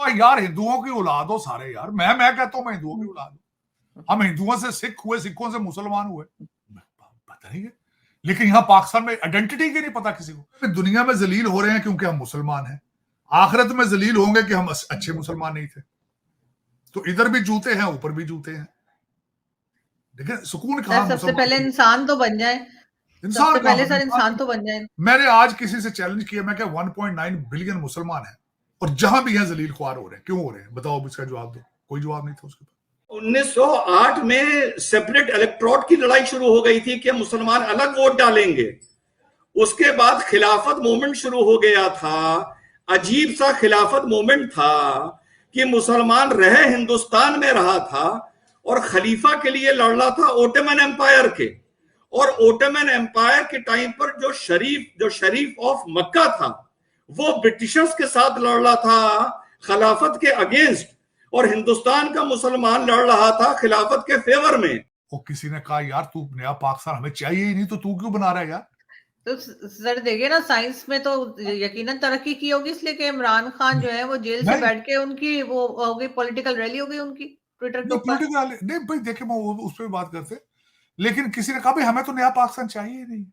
और यार हिंदुओं की औलाद हो सारे यार, मैं कहता हूं मैं हिंदुओं की औलाद हूं। हम हिंदुओं से सिख हुए, सिखों से मुसलमान हुए, पता नहीं है। लेकिन यहां पाकिस्तान में आइडेंटिटी की नहीं पता किसी को। दुनिया में जलील हो रहे हैं क्योंकि हम मुसलमान हैं, आखिरत में जलील होंगे कि हम अच्छे मुसलमान नहीं थे। तो इधर भी जूते हैं, ऊपर भी जूते हैं। देखिए सुकून सर कहां सबसे मुसलमान पहले इंसान तो बन जाए, इंसान सबसे कहां पहले बने, सर इंसान तो बन जाए। मैंने आज किसी से चैलेंज किया, मैं क्या 1.9 बिलियन मुसलमान है और जहां भी हैं जलील ख्वार हो रहे हैं, क्यों हो रहे हैं बताओ, अब इसका जवाब दो। कोई जवाब नहीं था उसके पास। 1908 में सेपरेट इलेक्ट्रोड की लड़ाई शुरू हो गई थी कि मुसलमान अलग वोट डालेंगे। उसके बाद खिलाफत मूवमेंट शुरू हो गया था। अजीब सा खिलाफत मूवमेंट था कि मुसलमान रहे हिंदुस्तान में रहा था और खलीफा के लिए लड़ रहा था ओटोमन एम्पायर के। और ओटोमन एम्पायर के टाइम पर जो शरीफ ऑफ मक्का था वो ब्रिटिशर्स के साथ लड़ रहा था खिलाफत के अगेंस्ट, और हिंदुस्तान का मुसलमान लड़ रहा था खिलाफत के फेवर में। और किसी ने कहा यार तू नया पाकिस्तान हमें चाहिए ही नहीं, तो तू क्यों बना रहा है यार। तो सर देखिए ना, साइंस में तो यकीनन तरक्की की होगी, इसलिए कि इमरान खान जो है वो जेल से नहीं बैठ के उनकी वो हो गई, पॉलिटिकल रैली हो गई उनकी ट्विटर के नहीं ऊपर। पॉलिटिकल नहीं भाई, देखे मैं उस पर बात करते, लेकिन किसी ने कहा भाई हमें तो नया पाकिस्तान चाहिए ही नहीं,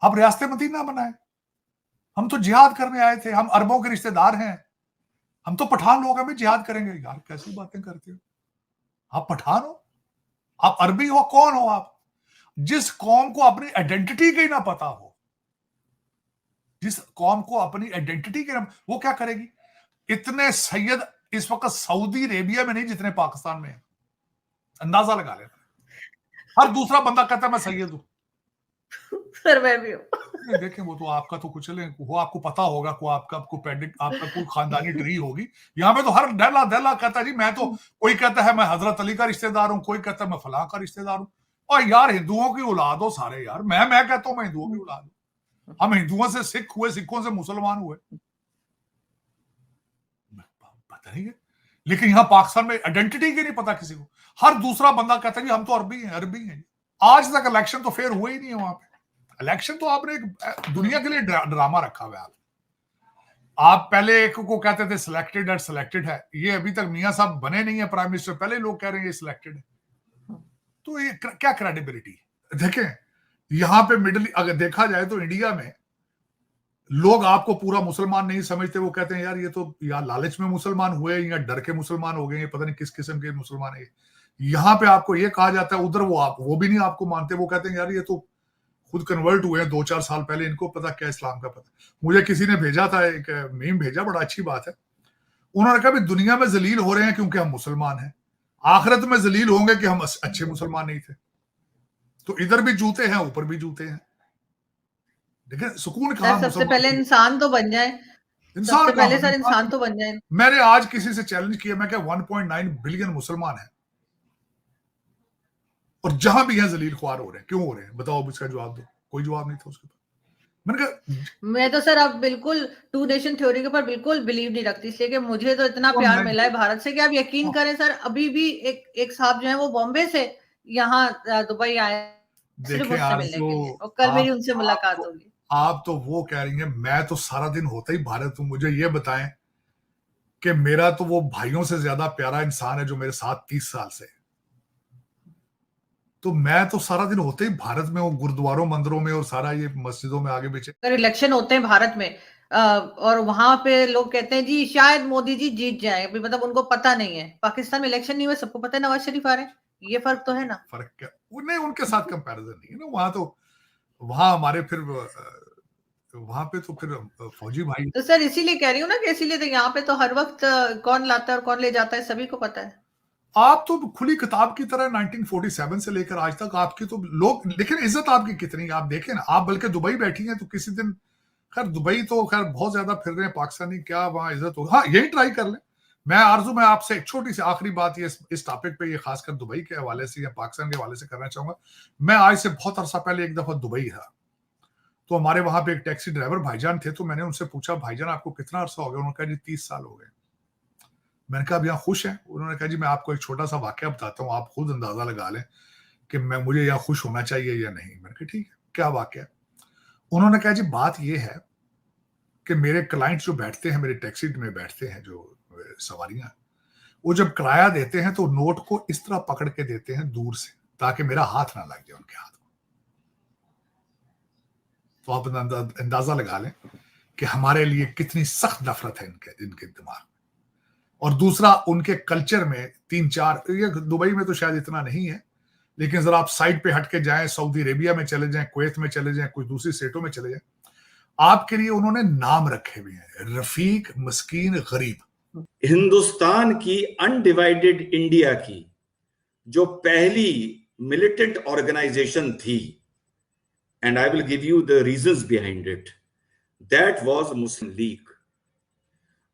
अब रियासत मदीना बनाए, हम तो जिहाद करने आए थे, हम अरबों के रिश्तेदार हैं, हम तो पठान लोग, हमें जिहाद करेंगे। यार कैसी बातें करते हो, आप पठान हो, आप अरबी हो, कौन हो आप। जिस कौम को अपनी आइडेंटिटी की ना पता हो, जिस कौम को अपनी आइडेंटिटी के ना, वो क्या करेगी। इतने सैयद इस वक्त सऊदी अरेबिया में नहीं जितने पाकिस्तान में है, अंदाजा लगा लेना। हर दूसरा बंदा कहता है मैं सैयद हूं। सर मैं भी हूँ। नहीं देखें, वो तो आपका तो कुछ चले, वो आपको पता होगा, को आपका आपका कोई खानदानी ट्री होगी। यहाँ पे तो हर दहला दहला कहता है जी मैं तो, कोई कहता है मैं हजरत अली का रिश्तेदार हूँ, कोई कहता है मैं फलां का रिश्तेदार हूँ। और यार हिंदुओं की औलाद हो सारे यार, मैं कहता हूं मैं हिंदुओं की औलाद हूं। हम हिंदुओं से सिख हुए, सिखों से मुसलमान हुए, पता नहीं है। लेकिन यहाँ पाकिस्तान में आइडेंटिटी की नहीं पता किसी को। हर दूसरा बंदा कहता है जी हम तो अरबी हैं, अरबी हैं। आज तक इलेक्शन तो फेयर हुए ही नहीं है वहां पे। इलेक्शन तो आपने एक दुनिया के लिए ड्रामा रखा हुआ है। आप पहले एक को कहते थे सिलेक्टेड है, सिलेक्टेड है, ये अभी तक मियां साहब बने नहीं है प्राइम मिनिस्टर, पहले लोग कह रहे हैं ये सिलेक्टेड है। तो ये क्या क्रेडिबिलिटी है। देखें यहां पे मिडिल, अगर देखा जाए तो इंडिया में लोग आपको पूरा मुसलमान नहीं समझते, वो कहते हैं यार ये तो या लालच में मुसलमान हुए या डर के मुसलमान हो गए, ये पता नहीं किस किस्म के मुसलमान है। यहाँ पे आपको ये कहा जाता है, उधर वो भी नहीं आपको मानते, वो कहते हैं यार ये तो खुद कन्वर्ट हुए हैं 2-4 साल पहले, इनको पता क्या इस्लाम का पता। मुझे किसी ने भेजा था, एक मीम भेजा, बड़ा अच्छी बात है। उन्होंने कहा दुनिया में जलील हो रहे हैं क्योंकि हम मुसलमान हैं, आखिरत में जलील होंगे कि हम अच्छे मुसलमान नहीं थे। तो इधर भी जूते हैं, ऊपर भी जूते हैं। देखिए सुकून कहां सर सबसे पहले इंसान तो बन जाए, इंसान सबसे कहां पहले बने, सर इंसान तो बन जाए। मैंने आज किसी से चैलेंज किया, मैं क्या 1.9 बिलियन मुसलमान है और जहां भी हैं जलील ख्वार हो रहे हैं, क्यों हो रहे हैं बताओ, अब इसका जवाब दो। कोई जवाब नहीं था उसके पास। मैंने कहा मैं तो सर अब बिल्कुल टू नेशन थ्योरी के ऊपर बिल्कुल बिलीव नहीं रखती, इसलिए कि मुझे तो इतना प्यार मिला है भारत से कि आप यकीन करें सर, अभी भी एक साहब जो है वो बॉम्बे से यहाँ दुबई आए सिर्फ देखें मुझसे आज मिलने तो के लिए, और कल मेरी उनसे मुलाकात होगी। आप तो वो कह रही हैं, मैं तो सारा दिन होता ही भारत हूं। मुझे ये बताएं कि मेरा तो वो भाइयों से ज्यादा प्यारा इंसान है जो मेरे साथ 30 साल से, तो मैं तो सारा दिन होते ही भारत में हूँ, गुरुद्वारों मंदिरों में और सारा ये मस्जिदों में आगे पीछे। अगर इलेक्शन होते हैं भारत में और वहां पे लोग कहते हैं जी शायद मोदी जी जीत जाए, अभी मतलब उनको पता नहीं है पाकिस्तान में इलेक्शन नहीं हुए, सबको पता है नवाज शरीफ आ रहे हैं, ये फर्क तो है ना। फर्क क्या, नहीं उनके साथ कंपैरिजन नहीं है ना, वहां तो वहां हमारे फिर वहां पे तो फिर फौजी भाई। तो सर इसीलिए कह रही हूँ ना कि इसीलिए तो यहाँ पे तो हर वक्त कौन लाता है और कौन ले जाता है सभी को पता है। आप तो खुली किताब की तरह 1947 से लेकर आज तक आपकी तो लोग, लेकिन इज्जत आपकी कितनी, आप देखें ना, आप बल्कि दुबई बैठी हैं तो किसी दिन, खैर दुबई तो खैर बहुत ज्यादा फिर रहे हैं पाकिस्तानी, क्या वहां इज्जत हो, हाँ यही ट्राई कर ले। मैं आरजू, मैं आपसे एक छोटी सी आखिरी बात ये इस टॉपिक पे, ये खासकर दुबई के हवाले से या पाकिस्तान के हवाले से करना चाहूंगा। मैं आज से बहुत अरसा पहले एक दफा दुबई था, तो हमारे वहां पे एक टैक्सी ड्राइवर भाईजान थे, तो मैंने उनसे पूछा भाईजान आपको कितना अरसा हो गया, उन्होंने कहा जी 30 साल हो गए। मैंने कहा अब यहाँ खुश हैं, उन्होंने कहा जी मैं आपको एक छोटा सा वाकया बताता हूँ, आप खुद अंदाजा लगा लें कि मुझे यहाँ खुश होना चाहिए या नहीं। मैंने कहा ठीक है, क्या वाकया। उन्होंने कहा जी बात यह है कि मेरे क्लाइंट जो बैठते हैं, मेरे टैक्सी में बैठते हैं जो सवारियां। वो जब किराया देते हैं तो नोट को इस तरह पकड़ के देते हैं दूर से, ताकि मेरा हाथ ना लग जाए उनके हाथ को। तो आप अंदाजा लगा लें कि हमारे लिए कितनी सख्त नफरत है इनके दिमाग में। और दूसरा, उनके कल्चर में 3-4, ये दुबई में तो शायद इतना नहीं है, लेकिन जरा आप साइड पे हट के जाएं, सऊदी अरेबिया में चले जाएं, कुवैत में चले जाएं, कुछ दूसरी स्टेटों में चले जाएं, आपके लिए उन्होंने नाम रखे हुए हैं, रफीक, मस्कीन, गरीब। हिंदुस्तान की अनडिवाइडेड इंडिया की जो पहली मिलिटेंट ऑर्गेनाइजेशन थी, and I will give you the reasons behind it, that was Muslim league.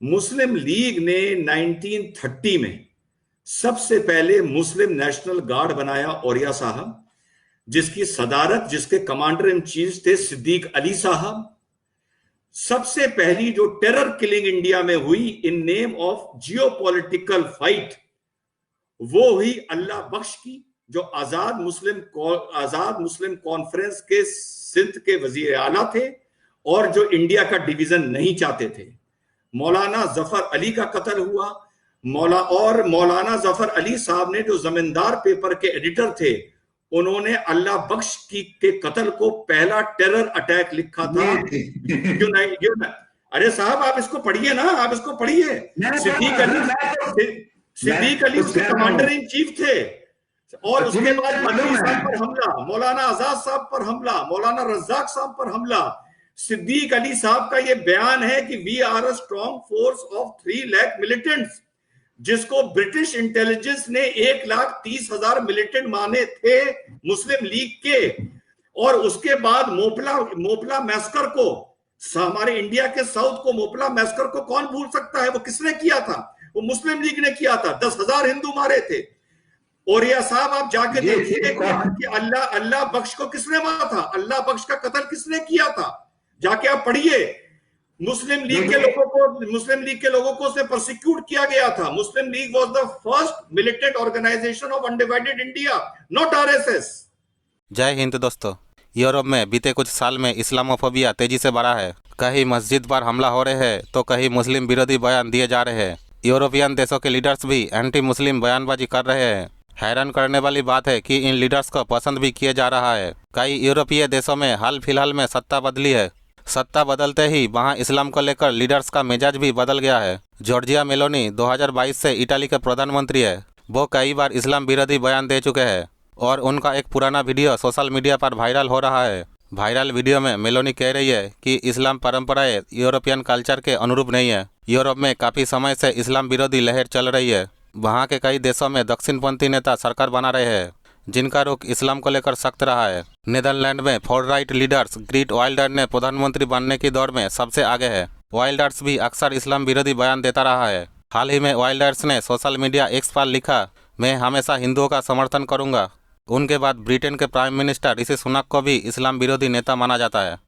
Muslim league ने 1930 में सबसे पहले मुस्लिम नेशनल गार्ड बनाया, औरिया साहब, जिसकी सदारत, जिसके कमांडर इन चीफ थे सिद्दीक अली साहब। सबसे पहली जो टेरर किलिंग इंडिया में हुई in name of geopolitical fight, वो हुई अल्लाह बख्श की, जो आजाद मुस्लिम कॉन्फ्रेंस के सिंध के वजीर आला थे और जो इंडिया का डिवीजन नहीं चाहते थे। मौलाना जफर अली का कत्ल हुआ। मौलाना जफर अली साहब ने, जो जमींदार पेपर के एडिटर थे, उन्होंने अल्लाह बख्श के कत्ल को पहला टेरर अटैक लिखा था। अरे साहब, आप इसको पढ़िए ना, आप इसको पढ़िए। सिद्दीक अली उसके कमांडर इन चीफ थे। और उसके बाद मदनी साहब पर हमला, मौलाना आजाद साहब पर हमला, मौलाना रज्जाक साहब पर हमला। सिद्दीक अली साहब का यह बयान है कि we are a strong force of 3 lakh militants, जिसको ब्रिटिश इंटेलिजेंस ने 1,30,000 मिलिटेंट माने थे मुस्लिम लीग के। और उसके बाद मोपला मैस्कर को, हमारे इंडिया के साउथ को मोपला मैस्कर को कौन भूल सकता है? वो किसने किया था? वो मुस्लिम लीग ने किया था। 10,000 हिंदू मारे थे। और यह साहब आप जाके देखिए कि अल्लाह बख्श को किसने मारा था, अल्लाह बख्श का कत्ल किसने किया था, जाके आप पढ़िए। मुस्लिम लीग के लोगों को उसे प्रोसिक्यूट किया गया था। Muslim League was the first militant organisation of undivided India, not RSS. जय हिंद दोस्तों। यूरोप में बीते कुछ साल में इस्लामोफोबिया तेजी से बढ़ा है। कहीं मस्जिद पर हमला हो रहे हैं तो कहीं मुस्लिम विरोधी बयान दिए जा रहे हैं। यूरोपियन देशों के लीडर्स भी एंटी मुस्लिम बयानबाजी कर रहे हैं। हैरान करने वाली बात है कि इन लीडर्स को पसंद भी किया जा रहा है। कई यूरोपीय देशों में हाल फिलहाल में सत्ता बदली है। सत्ता बदलते ही वहां इस्लाम को लेकर लीडर्स का मिजाज भी बदल गया है। जॉर्जिया मेलोनी 2022 से इटाली के प्रधानमंत्री है। वो कई बार इस्लाम विरोधी बयान दे चुके हैं और उनका एक पुराना वीडियो सोशल मीडिया पर वायरल हो रहा है। वायरल वीडियो में मेलोनी कह रही है कि इस्लाम परंपराएं यूरोपियन कल्चर के अनुरूप नहीं है। यूरोप में काफ़ी समय से इस्लाम विरोधी लहर चल रही है। वहाँ के कई देशों में दक्षिणपंथी नेता सरकार बना रहे हैं जिनका रुख इस्लाम को लेकर सख्त रहा है। नीदरलैंड में for right leaders greet Wilder ने प्रधानमंत्री बनने की दौड़ में सबसे आगे है। वाइल्डर्स भी अक्सर इस्लाम विरोधी बयान देता रहा है। हाल ही में वाइल्डर्स ने सोशल मीडिया एक्स पर लिखा, मैं हमेशा हिंदुओं का समर्थन करूंगा। उनके बाद ब्रिटेन के प्राइम मिनिस्टर ऋषि सुनक को भी इस्लाम विरोधी नेता माना जाता है।